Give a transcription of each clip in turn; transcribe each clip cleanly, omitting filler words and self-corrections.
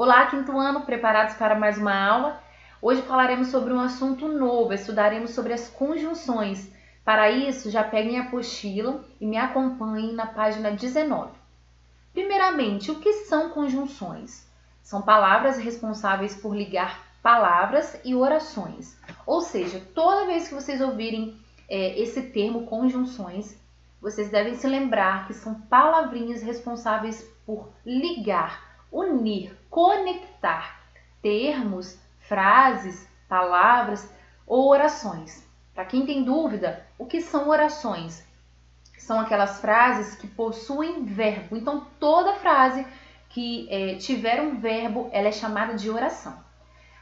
Olá, quinto ano, preparados para mais uma aula? Hoje falaremos sobre um assunto novo, estudaremos sobre as conjunções. Para isso, já peguem a apostila e me acompanhem na página 19. Primeiramente, o que são conjunções? São palavras responsáveis por ligar palavras e orações. Ou seja, toda vez que vocês ouvirem esse termo conjunções, vocês devem se lembrar que são palavrinhas responsáveis por ligar, unir, conectar termos, frases, palavras ou orações. Para quem tem dúvida, o que são orações? São aquelas frases que possuem verbo. Então, toda frase que tiver um verbo, ela é chamada de oração.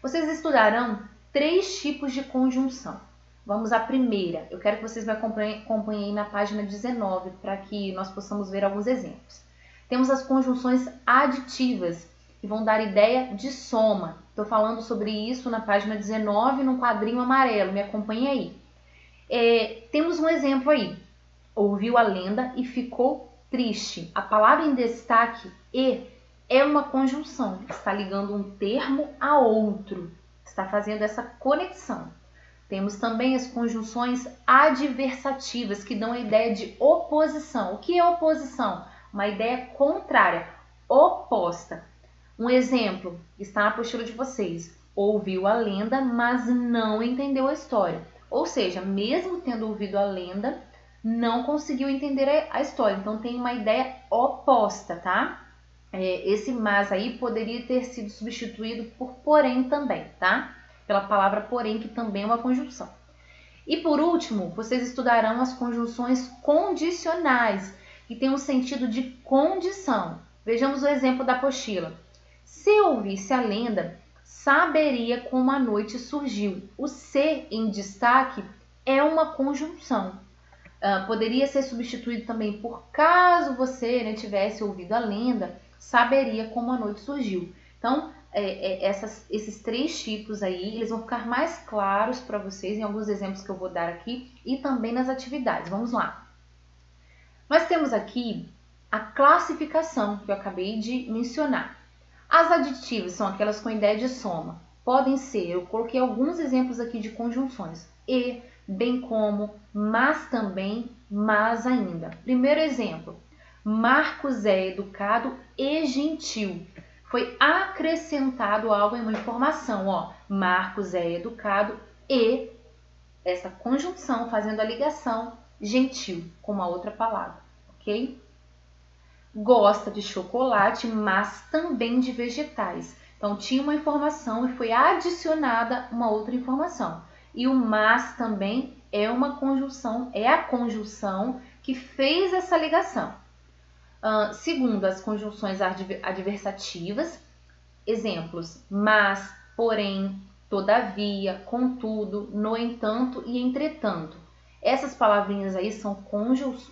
Vocês estudarão 3 tipos de conjunção. Vamos à primeira. Eu quero que vocês me acompanhem na página 19 para que nós possamos ver alguns exemplos. Temos as conjunções aditivas, que vão dar ideia de soma. Estou falando sobre isso na página 19, no quadrinho amarelo. Me acompanhe aí. Temos um exemplo aí. Ouviu a lenda e ficou triste. A palavra em destaque, e, é uma conjunção. Está ligando um termo a outro. Está fazendo essa conexão. Temos também as conjunções adversativas, que dão a ideia de oposição. O que é oposição? Uma ideia contrária, oposta. Um exemplo está na apostila de vocês. Ouviu a lenda, mas não entendeu a história. Ou seja, mesmo tendo ouvido a lenda, não conseguiu entender a história. Então, tem uma ideia oposta, tá? Esse mas aí poderia ter sido substituído por porém também, tá? Pela palavra porém, que também é uma conjunção. E por último, vocês estudarão as conjunções condicionais, que tem um sentido de condição. Vejamos o exemplo da apostila. Se ouvisse a lenda, saberia como a noite surgiu. O se em destaque é uma conjunção. Poderia ser substituído também por caso você tivesse ouvido a lenda, saberia como a noite surgiu. Então, esses 3 tipos aí, eles vão ficar mais claros para vocês em alguns exemplos que eu vou dar aqui e também nas atividades. Vamos lá. Nós temos aqui a classificação que eu acabei de mencionar. As aditivas são aquelas com ideia de soma. Podem ser, eu coloquei alguns exemplos aqui de conjunções. E, bem como, mas também, mas ainda. Primeiro exemplo. Marcos é educado e gentil. Foi acrescentado algo em uma informação, ó. Marcos é educado e essa conjunção fazendo a ligação gentil com uma outra palavra, ok? Gosta de chocolate, mas também de vegetais. Então, tinha uma informação e foi adicionada uma outra informação. E o mas também é uma conjunção, é a conjunção que fez essa ligação. Segundo, as conjunções adversativas, exemplos, mas, porém, todavia, contudo, no entanto e entretanto. Essas palavrinhas aí são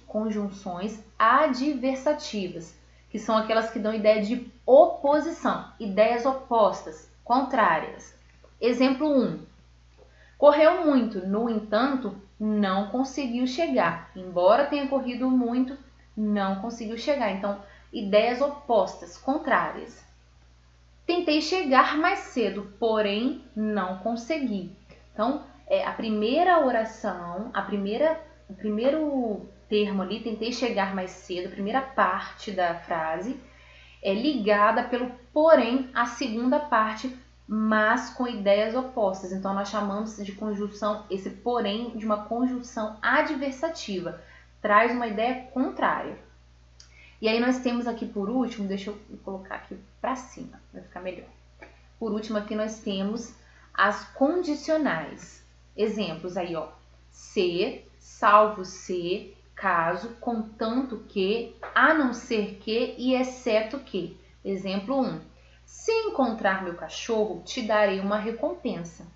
conjunções adversativas, que são aquelas que dão ideia de oposição, ideias opostas, contrárias. Exemplo 1. Correu muito, no entanto, não conseguiu chegar. Embora tenha corrido muito, não conseguiu chegar. Então, ideias opostas, contrárias. Tentei chegar mais cedo, porém não consegui. Então, a primeira oração, o primeiro termo ali, tentei chegar mais cedo, a primeira parte da frase é ligada pelo porém à segunda parte, mas com ideias opostas. Então, nós chamamos de conjunção, esse porém, de uma conjunção adversativa. Traz uma ideia contrária. E aí nós temos aqui por último, deixa eu colocar aqui para cima, vai ficar melhor. Por último aqui nós temos as condicionais. Exemplos aí, ó. Se, salvo se, caso, contanto que, a não ser que e exceto que. Exemplo 1. Se encontrar meu cachorro, te darei uma recompensa.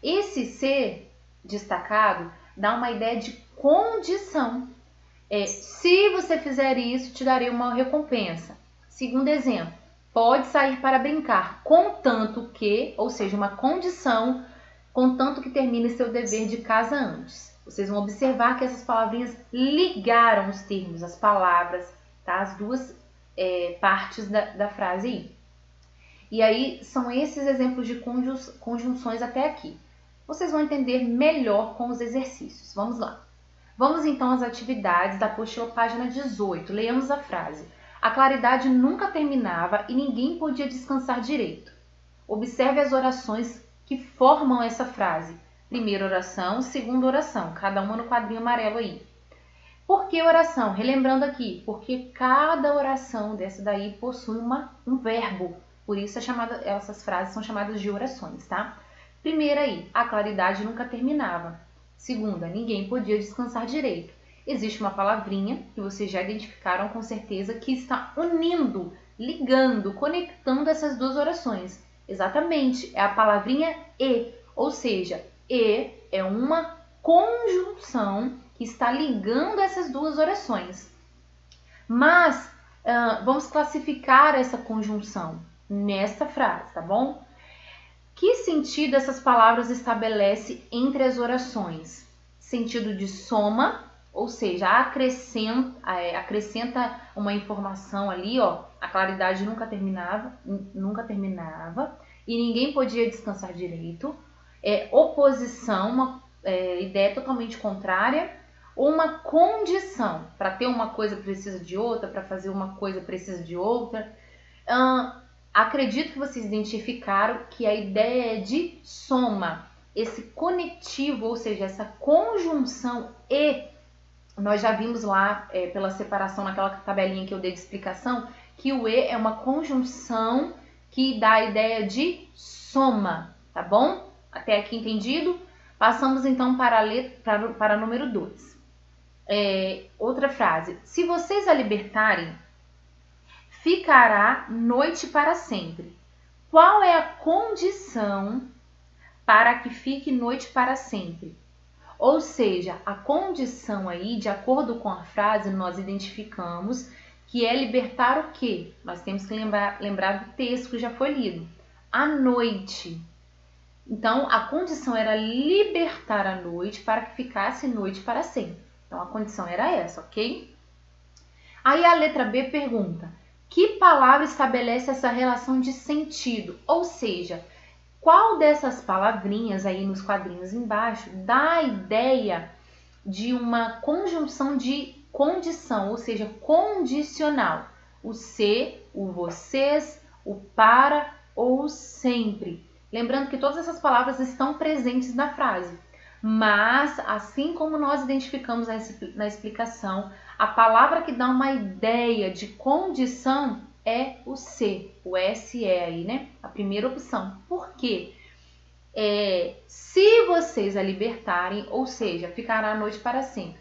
Esse se destacado dá uma ideia de condição. Se você fizer isso, te darei uma recompensa. Segundo exemplo, pode sair para brincar, contanto que, ou seja, uma condição, contanto que termine seu dever de casa antes. Vocês vão observar que essas palavrinhas ligaram os termos, as palavras, tá? As duas partes da frase aí. E aí são esses exemplos de conjunções até aqui. Vocês vão entender melhor com os exercícios. Vamos lá. Vamos então às atividades da apostila, página 18. Leamos a frase. A claridade nunca terminava e ninguém podia descansar direito. Observe as orações que formam essa frase. Primeira oração, segunda oração, cada uma no quadrinho amarelo aí. Por que oração? Relembrando aqui, porque cada oração dessa daí possui um verbo. Por isso essas frases são chamadas de orações, tá? Primeira aí, a claridade nunca terminava. Segunda, ninguém podia descansar direito. Existe uma palavrinha que vocês já identificaram com certeza que está unindo, ligando, conectando essas duas orações. Exatamente, é a palavrinha e, ou seja, e é uma conjunção que está ligando essas duas orações. Mas vamos classificar essa conjunção nesta frase, tá bom? Que sentido essas palavras estabelece entre as orações? Sentido de soma, ou seja, acrescenta uma informação ali, ó, a claridade nunca terminava e ninguém podia descansar direito. Oposição, uma ideia totalmente contrária, ou uma condição. Para ter uma coisa precisa de outra, para fazer uma coisa precisa de outra. Acredito que vocês identificaram que a ideia é de soma, esse conectivo, ou seja, essa conjunção e, nós já vimos lá pela separação naquela tabelinha que eu dei de explicação, que o e é uma conjunção que dá a ideia de soma, tá bom? Até aqui entendido? Passamos então para número 2. Outra frase. Se vocês a libertarem, ficará noite para sempre. Qual é a condição para que fique noite para sempre? Ou seja, a condição aí, de acordo com a frase, nós identificamos que é libertar o quê? Nós temos que lembrar do texto que já foi lido. A noite. Então, a condição era libertar a noite para que ficasse noite para sempre. Então, a condição era essa, ok? Aí a letra B pergunta: que palavra estabelece essa relação de sentido? Ou seja, qual dessas palavrinhas aí nos quadrinhos embaixo dá a ideia de uma conjunção de condição, ou seja, condicional? O se, o vocês, o para ou o sempre. Lembrando que todas essas palavras estão presentes na frase, mas assim como nós identificamos na explicação, a palavra que dá uma ideia de condição é o se, o se aí, né? A primeira opção. Por quê? Se vocês a libertarem, ou seja, ficará a noite para sempre.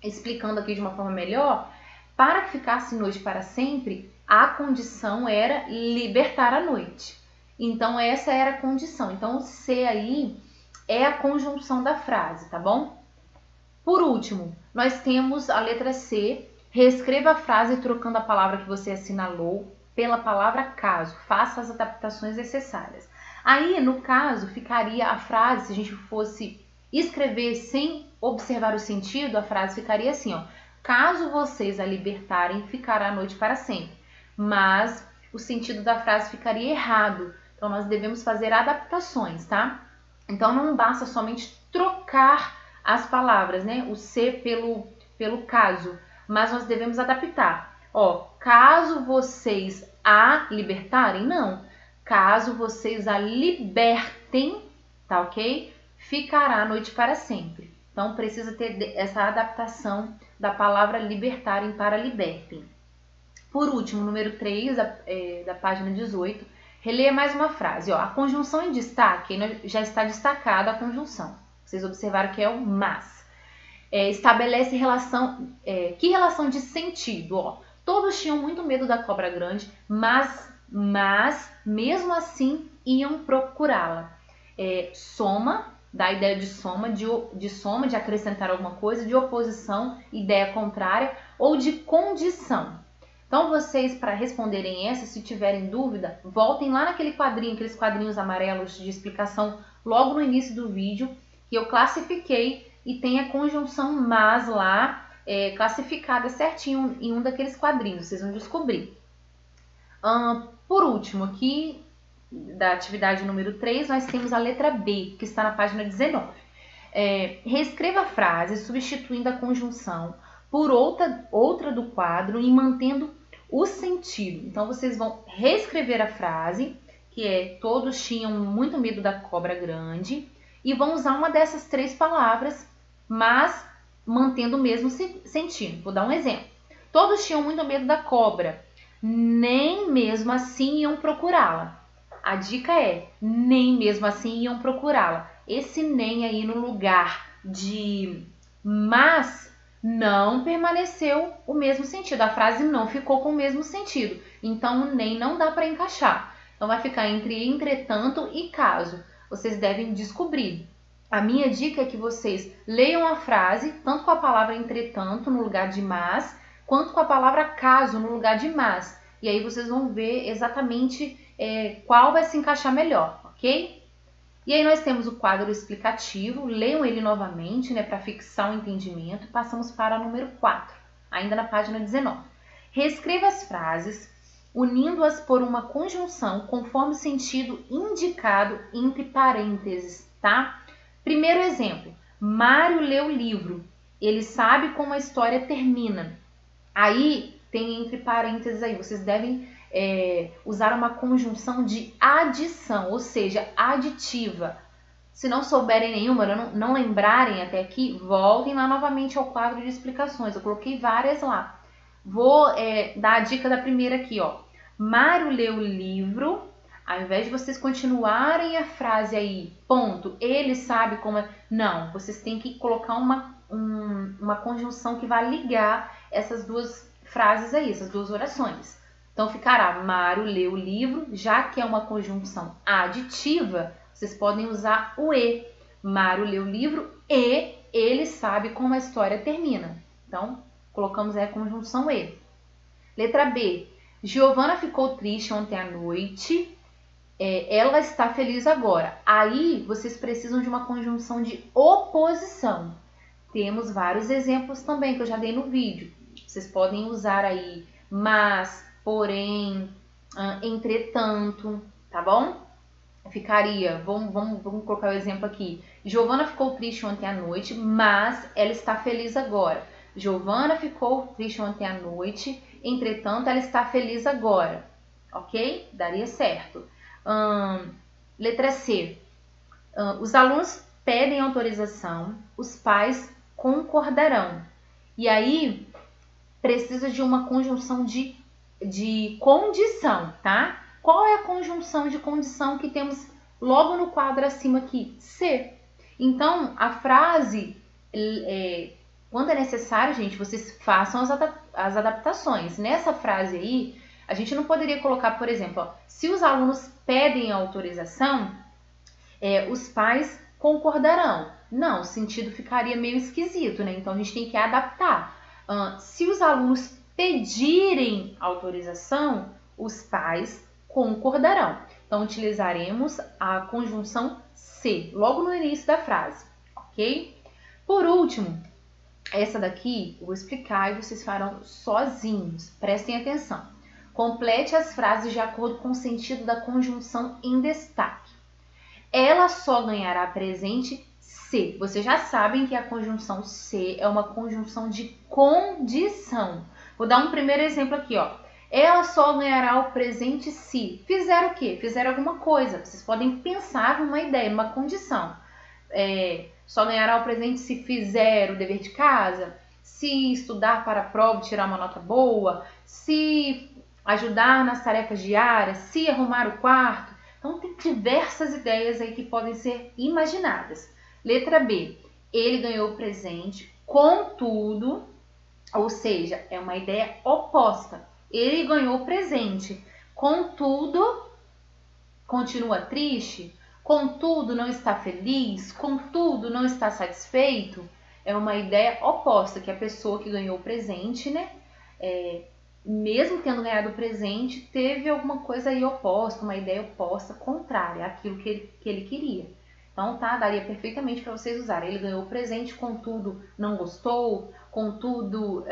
Explicando aqui de uma forma melhor, para que ficasse noite para sempre, a condição era libertar a noite. Então, essa era a condição. Então, o se aí é a conjunção da frase, tá bom? Por último, nós temos a letra C. Reescreva a frase trocando a palavra que você assinalou pela palavra caso. Faça as adaptações necessárias. Aí, no caso, ficaria a frase, se a gente fosse escrever sem observar o sentido, a frase ficaria assim, ó. Caso vocês a libertarem, ficará a noite para sempre. Mas o sentido da frase ficaria errado. Então, nós devemos fazer adaptações, tá? Então, não basta somente trocar as palavras, né? O se pelo caso. Mas nós devemos adaptar. Ó, caso vocês a libertarem, não. Caso vocês a libertem, tá ok? Ficará a noite para sempre. Então, precisa ter essa adaptação da palavra libertarem para libertem. Por último, número 3 da página 18, releia mais uma frase. Ó, a conjunção em destaque, já está destacada a conjunção. Vocês observaram que é o mas. Estabelece relação, que relação de sentido? Ó, todos tinham muito medo da cobra grande, mas mesmo assim iam procurá-la. Soma, dá a ideia de soma, de acrescentar alguma coisa, de oposição, ideia contrária, ou de condição. Então, vocês, para responderem essa, se tiverem dúvida, voltem lá naquele quadrinho, aqueles quadrinhos amarelos de explicação, logo no início do vídeo, que eu classifiquei e tem a conjunção mas lá, classificada certinho em um daqueles quadrinhos, vocês vão descobrir. Por último, aqui da atividade número 3, nós temos a letra B, que está na página 19. Reescreva a frase substituindo a conjunção por outra do quadro e mantendo o sentido. Então, vocês vão reescrever a frase, que é: todos tinham muito medo da cobra grande, e vão usar uma dessas 3 palavras, mas mantendo o mesmo sentido. Vou dar um exemplo. Todos tinham muito medo da cobra, nem mesmo assim iam procurá-la. A dica é: nem mesmo assim iam procurá-la. Esse nem aí no lugar de mas não permaneceu o mesmo sentido. A frase não ficou com o mesmo sentido. Então, o nem não dá para encaixar. Então, vai ficar entre entretanto e caso. Vocês devem descobrir. A minha dica é que vocês leiam a frase, tanto com a palavra entretanto no lugar de mas, quanto com a palavra caso no lugar de mas. E aí vocês vão ver exatamente qual vai se encaixar melhor, ok? E aí nós temos o quadro explicativo, leiam ele novamente, para fixar o entendimento. Passamos para o número 4, ainda na página 19. Reescreva as frases, unindo-as por uma conjunção conforme o sentido indicado entre parênteses, tá? Primeiro exemplo: Mário lê o livro, ele sabe como a história termina. Aí tem entre parênteses aí, vocês devem usar uma conjunção de adição, ou seja, aditiva. Se não souberem nenhuma, não lembrarem até aqui, voltem lá novamente ao quadro de explicações. Eu coloquei várias lá. Vou dar a dica da primeira aqui, ó. Mário lê o livro. Ao invés de vocês continuarem a frase aí, ponto, ele sabe como é. Não, vocês têm que colocar uma conjunção que vai ligar essas 2 frases aí, essas 2 orações. Então, ficará: Mário lê o livro, já que é uma conjunção aditiva, vocês podem usar o e. Mário lê o livro e ele sabe como a história termina. Então, colocamos aí a conjunção e. Letra B. Giovana ficou triste ontem à noite, ela está feliz agora. Aí, vocês precisam de uma conjunção de oposição. Temos vários exemplos também que eu já dei no vídeo. Vocês podem usar aí mas, porém, entretanto, tá bom? Ficaria, vamos colocar o exemplo aqui. Giovana ficou triste ontem à noite, mas ela está feliz agora. Giovana ficou triste ontem à noite, entretanto, ela está feliz agora. Ok? Daria certo. Letra C. Os alunos pedem autorização, os pais concordarão. E aí, precisa de uma conjunção de condição, tá? Qual é a conjunção de condição que temos logo no quadro acima aqui? Se. Então, a frase, quando é necessário, gente, vocês façam as adaptações. Nessa frase aí, a gente não poderia colocar, por exemplo, se os alunos pedem autorização, os pais concordarão. Não, o sentido ficaria meio esquisito, né? Então, a gente tem que adaptar. Se os alunos pedirem autorização, os pais concordarão. Então, utilizaremos a conjunção se, logo no início da frase, ok? Por último, essa daqui eu vou explicar e vocês farão sozinhos. Prestem atenção. Complete as frases de acordo com o sentido da conjunção em destaque. Ela só ganhará presente se. Vocês já sabem que a conjunção se é uma conjunção de condição. Vou dar um primeiro exemplo aqui, ó. Ela só ganhará o presente se fizer o quê? Fizer alguma coisa. Vocês podem pensar numa ideia, numa condição. Só ganhará o presente se fizer o dever de casa, se estudar para a prova e tirar uma nota boa, se ajudar nas tarefas diárias, se arrumar o quarto. Então, tem diversas ideias aí que podem ser imaginadas. Letra B. Ele ganhou o presente, contudo, ou seja, é uma ideia oposta. Ele ganhou o presente, contudo, continua triste, contudo, não está feliz, contudo, não está satisfeito. É uma ideia oposta, que a pessoa que ganhou o presente, né, mesmo tendo ganhado o presente, teve alguma coisa aí oposta, uma ideia oposta, contrária àquilo que ele queria. Então, tá, daria perfeitamente para vocês usarem. Ele ganhou o presente, contudo, não gostou, contudo,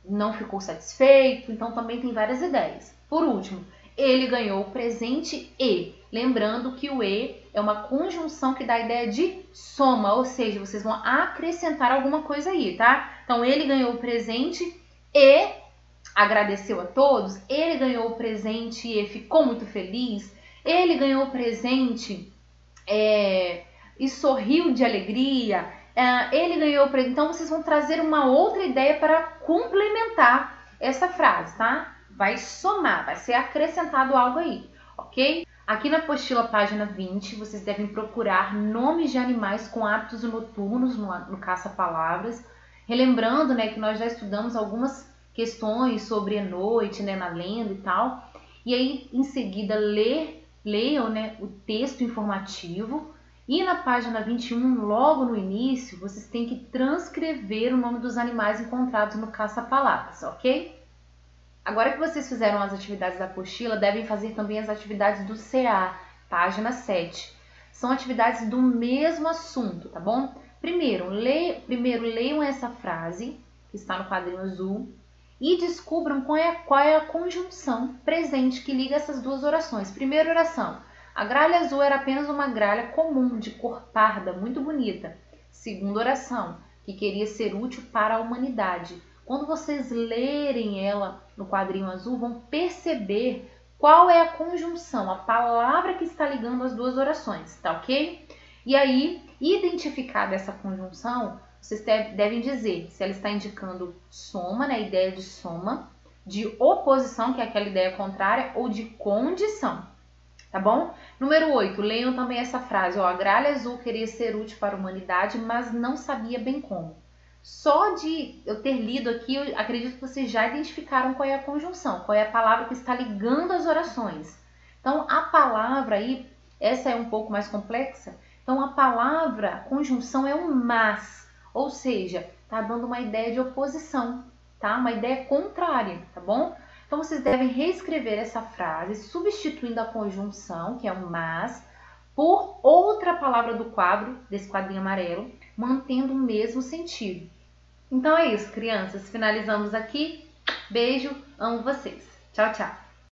não ficou satisfeito. Então, também tem várias ideias. Por último, ele ganhou o presente e. Lembrando que o e é uma conjunção que dá a ideia de soma, ou seja, vocês vão acrescentar alguma coisa aí, tá? Então, ele ganhou o presente e agradeceu a todos, ele ganhou o presente e ficou muito feliz, ele ganhou o presente e sorriu de alegria, ele ganhou o presente. Então, vocês vão trazer uma outra ideia para complementar essa frase, tá? Vai somar, vai ser acrescentado algo aí, ok? Aqui na apostila, página 20, vocês devem procurar nomes de animais com hábitos noturnos no caça-palavras, relembrando, né, que nós já estudamos algumas questões sobre a noite, né, na lenda e tal. E aí, em seguida, leiam, né, o texto informativo. E na página 21, logo no início, vocês têm que transcrever o nome dos animais encontrados no caça-palavras, ok? Agora que vocês fizeram as atividades da apostila, devem fazer também as atividades do CA, página 7. São atividades do mesmo assunto, tá bom? Primeiro leiam essa frase, que está no quadrinho azul, e descubram qual é a conjunção presente que liga essas duas orações. Primeira oração: a gralha azul era apenas uma gralha comum, de cor parda, muito bonita. Segunda oração: que queria ser útil para a humanidade. Quando vocês lerem ela no quadrinho azul, vão perceber qual é a conjunção, a palavra que está ligando as duas orações, tá ok? E aí, identificada essa conjunção, vocês devem dizer se ela está indicando soma, né, a ideia de soma, de oposição, que é aquela ideia contrária, ou de condição, tá bom? Número 8, leiam também essa frase, ó, a gralha azul queria ser útil para a humanidade, mas não sabia bem como. Só de eu ter lido aqui, eu acredito que vocês já identificaram qual é a conjunção, qual é a palavra que está ligando as orações. Então, a palavra aí, essa é um pouco mais complexa, então a palavra, a conjunção é um mas, ou seja, está dando uma ideia de oposição, tá? Uma ideia contrária, tá bom? Então, vocês devem reescrever essa frase, substituindo a conjunção, que é um mas, por outra palavra do quadro, desse quadrinho amarelo, mantendo o mesmo sentido. Então é isso, crianças. Finalizamos aqui. Beijo, amo vocês. Tchau, tchau.